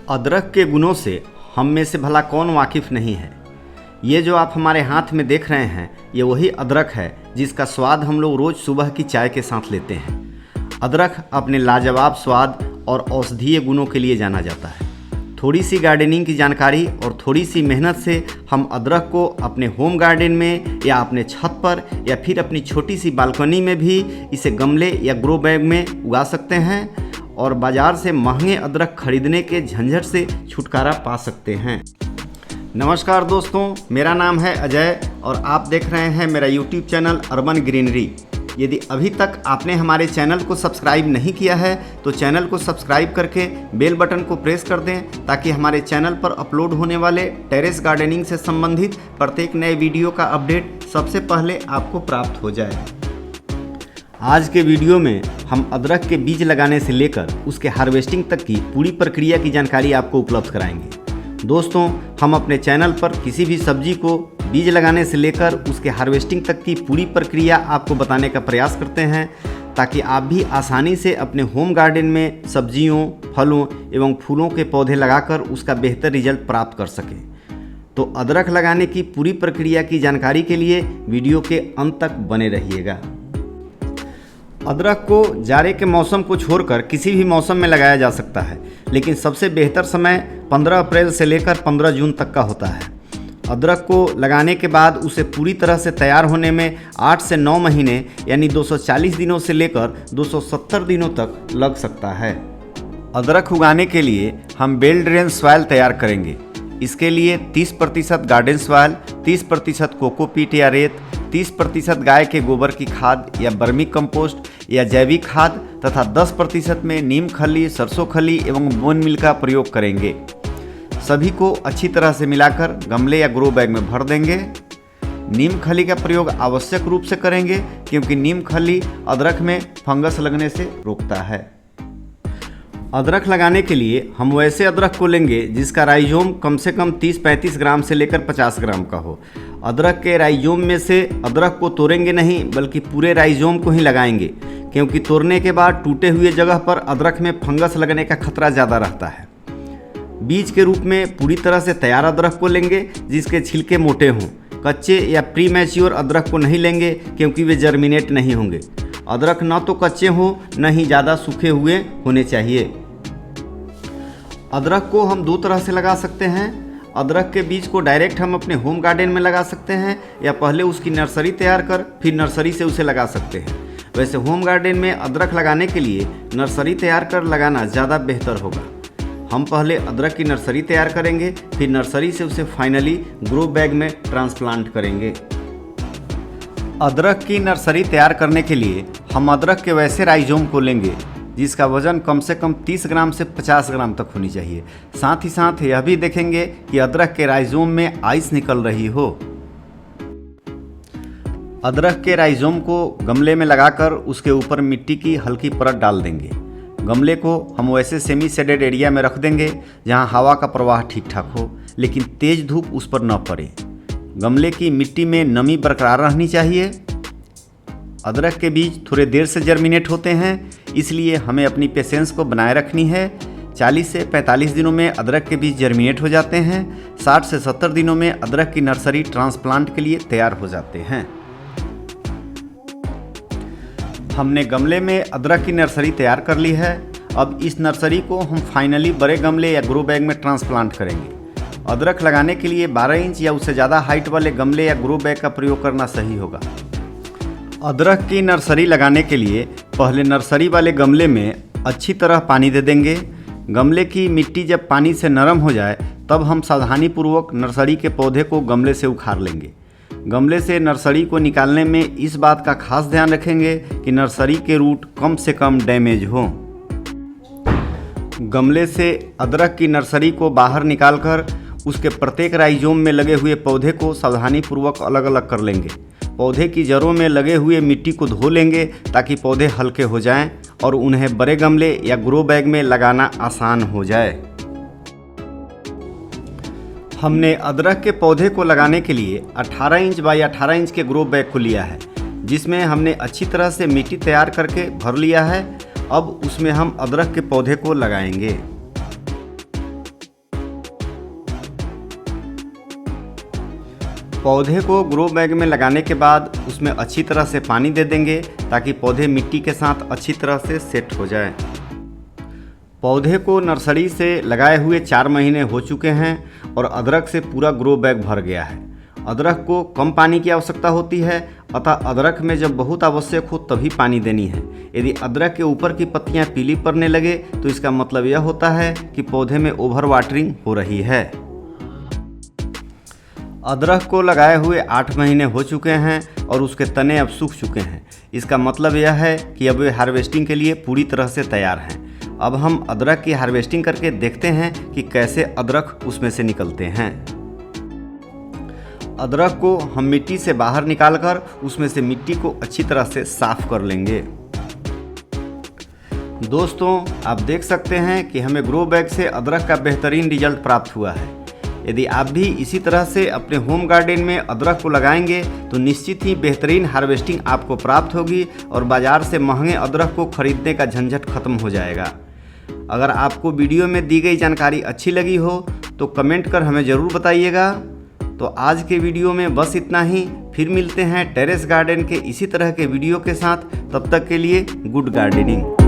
अदरक के गुणों से हम में से भला कौन वाकिफ़ नहीं है। ये जो आप हमारे हाथ में देख रहे हैं, ये वही अदरक है जिसका स्वाद हम लोग रोज़ सुबह की चाय के साथ लेते हैं। अदरक अपने लाजवाब स्वाद और औषधीय गुणों के लिए जाना जाता है। थोड़ी सी गार्डनिंग की जानकारी और थोड़ी सी मेहनत से हम अदरक को अपने होम गार्डन में या अपने छत पर या फिर अपनी छोटी सी बालकनी में भी इसे गमले या ग्रो बैग में उगा सकते हैं और बाज़ार से महंगे अदरक खरीदने के झंझट से छुटकारा पा सकते हैं। नमस्कार दोस्तों, मेरा नाम है अजय और आप देख रहे हैं मेरा YouTube चैनल अर्बन ग्रीनरी। यदि अभी तक आपने हमारे चैनल को सब्सक्राइब नहीं किया है तो चैनल को सब्सक्राइब करके बेल बटन को प्रेस कर दें ताकि हमारे चैनल पर अपलोड होने वाले टेरेस गार्डनिंग से संबंधित प्रत्येक नए वीडियो का अपडेट सबसे पहले आपको प्राप्त हो जाए। आज के वीडियो में हम अदरक के बीज लगाने से लेकर उसके हार्वेस्टिंग तक की पूरी प्रक्रिया की जानकारी आपको उपलब्ध कराएंगे। दोस्तों, हम अपने चैनल पर किसी भी सब्जी को बीज लगाने से लेकर उसके हार्वेस्टिंग तक की पूरी प्रक्रिया आपको बताने का प्रयास करते हैं ताकि आप भी आसानी से अपने होम गार्डन में सब्जियों, फलों एवं फूलों के पौधे लगाकर उसका बेहतर रिजल्ट प्राप्त कर सकें। तो अदरक लगाने की पूरी प्रक्रिया की जानकारी के लिए वीडियो के अंत तक बने रहिएगा। अदरक को जाड़े के मौसम को छोड़कर किसी भी मौसम में लगाया जा सकता है, लेकिन सबसे बेहतर समय 15 अप्रैल से लेकर 15 जून तक का होता है। अदरक को लगाने के बाद उसे पूरी तरह से तैयार होने में 8 से 9 महीने यानी 240 दिनों से लेकर 270 दिनों तक लग सकता है। अदरक उगाने के लिए हम बेल ड्रेन सॉइल तैयार करेंगे। इसके लिए 30% गार्डन सॉइल, 30% कोकोपीट या रेत, 30% गाय के गोबर की खाद या बर्मी कंपोस्ट या जैविक खाद तथा 10% में नीम खली, सरसों खली एवं बोन मिल का प्रयोग करेंगे। सभी को अच्छी तरह से मिलाकर गमले या ग्रो बैग में भर देंगे। नीम खली का प्रयोग आवश्यक रूप से करेंगे क्योंकि नीम खली अदरक में फंगस लगने से रोकता है। अदरक लगाने के लिए हम वैसे अदरक को लेंगे जिसका राइजोम कम से कम 30-35 ग्राम से लेकर 50 ग्राम का हो। अदरक के राइजोम में से अदरक को तोड़ेंगे नहीं बल्कि पूरे राइजोम को ही लगाएंगे क्योंकि तोड़ने के बाद टूटे हुए जगह पर अदरक में फंगस लगने का खतरा ज़्यादा रहता है। बीज के रूप में पूरी तरह से तैयार अदरक को लेंगे जिसके छिलके मोटे हों। कच्चे या प्री मैच्योर अदरक को नहीं लेंगे क्योंकि वे जर्मिनेट नहीं होंगे। अदरक न तो कच्चे हों न ही ज़्यादा सूखे हुए होने चाहिए। अदरक को हम दो तरह से लगा सकते हैं। अदरक के बीज को डायरेक्ट हम अपने होम गार्डन में लगा सकते हैं या पहले उसकी नर्सरी तैयार कर फिर नर्सरी से उसे लगा सकते हैं। वैसे होम गार्डन में अदरक लगाने के लिए नर्सरी तैयार कर लगाना ज़्यादा बेहतर होगा। हम पहले अदरक की नर्सरी तैयार करेंगे, फिर नर्सरी से उसे फाइनली ग्रो बैग में ट्रांसप्लांट करेंगे। अदरक की नर्सरी तैयार करने के लिए हम अदरक के वैसे राइजोम को लेंगे जिसका वजन कम से कम 30 ग्राम से 50 ग्राम तक होनी चाहिए। साथ ही साथ यह भी देखेंगे कि अदरक के राइजोम में आइस निकल रही हो। अदरक के राइजोम को गमले में लगाकर उसके ऊपर मिट्टी की हल्की परत डाल देंगे। गमले को हम वैसे सेमी शेडेड एरिया में रख देंगे जहां हवा का प्रवाह ठीक ठाक हो लेकिन तेज धूप उस पर न पड़े। गमले की मिट्टी में नमी बरकरार रहनी चाहिए। अदरक के बीज थोड़े देर से जर्मिनेट होते हैं, इसलिए हमें अपनी पेशेंस को बनाए रखनी है। 40 से 45 दिनों में अदरक के बीज जर्मिनेट हो जाते हैं। 60 से 70 दिनों में अदरक की नर्सरी ट्रांसप्लांट के लिए तैयार हो जाते हैं। हमने गमले में अदरक की नर्सरी तैयार कर ली है। अब इस नर्सरी को हम फाइनली बड़े गमले या ग्रो बैग में ट्रांसप्लांट करेंगे। अदरक लगाने के लिए 12 इंच या उससे ज़्यादा हाइट वाले गमले या ग्रो बैग का प्रयोग करना सही होगा। अदरक की नर्सरी लगाने के लिए पहले नर्सरी वाले गमले में अच्छी तरह पानी दे देंगे। गमले की मिट्टी जब पानी से नरम हो जाए तब हम सावधानीपूर्वक नर्सरी के पौधे को गमले से उखाड़ लेंगे। गमले से नर्सरी को निकालने में इस बात का खास ध्यान रखेंगे कि नर्सरी के रूट कम से कम डैमेज हों। गमले से अदरक की नर्सरी को बाहर निकालकर उसके प्रत्येक राइजोम में लगे हुए पौधे को सावधानीपूर्वक अलग अलग कर लेंगे। पौधे की जड़ों में लगे हुए मिट्टी को धो लेंगे ताकि पौधे हल्के हो जाएं और उन्हें बड़े गमले या ग्रो बैग में लगाना आसान हो जाए। हमने अदरक के पौधे को लगाने के लिए 18 इंच बाई 18 इंच के ग्रो बैग को लिया है जिसमें हमने अच्छी तरह से मिट्टी तैयार करके भर लिया है। अब उसमें हम अदरक के पौधे को लगाएंगे। पौधे को ग्रो बैग में लगाने के बाद उसमें अच्छी तरह से पानी दे देंगे ताकि पौधे मिट्टी के साथ अच्छी तरह से सेट हो जाए। पौधे को नर्सरी से लगाए हुए 4 महीने हो चुके हैं और अदरक से पूरा ग्रो बैग भर गया है। अदरक को कम पानी की आवश्यकता होती है, अतः अदरक में जब बहुत आवश्यक हो तभी पानी देनी है। यदि अदरक के ऊपर की पत्तियां पीली पड़ने लगे तो इसका मतलब यह होता है कि पौधे में ओवर वाटरिंग हो रही है। अदरक को लगाए हुए 8 महीने हो चुके हैं और उसके तने अब सूख चुके हैं। इसका मतलब यह है कि अब वे हार्वेस्टिंग के लिए पूरी तरह से तैयार हैं। अब हम अदरक की हार्वेस्टिंग करके देखते हैं कि कैसे अदरक उसमें से निकलते हैं। अदरक को हम मिट्टी से बाहर निकालकर उसमें से मिट्टी को अच्छी तरह से साफ कर लेंगे। दोस्तों, आप देख सकते हैं कि हमें ग्रो बैग से अदरक का बेहतरीन रिजल्ट प्राप्त हुआ है। यदि आप भी इसी तरह से अपने होम गार्डन में अदरक को लगाएंगे तो निश्चित ही बेहतरीन हार्वेस्टिंग आपको प्राप्त होगी और बाज़ार से महंगे अदरक को खरीदने का झंझट खत्म हो जाएगा। अगर आपको वीडियो में दी गई जानकारी अच्छी लगी हो तो कमेंट कर हमें ज़रूर बताइएगा। तो आज के वीडियो में बस इतना ही। फिर मिलते हैं टेरेस गार्डन के इसी तरह के वीडियो के साथ। तब तक के लिए गुड गार्डनिंग।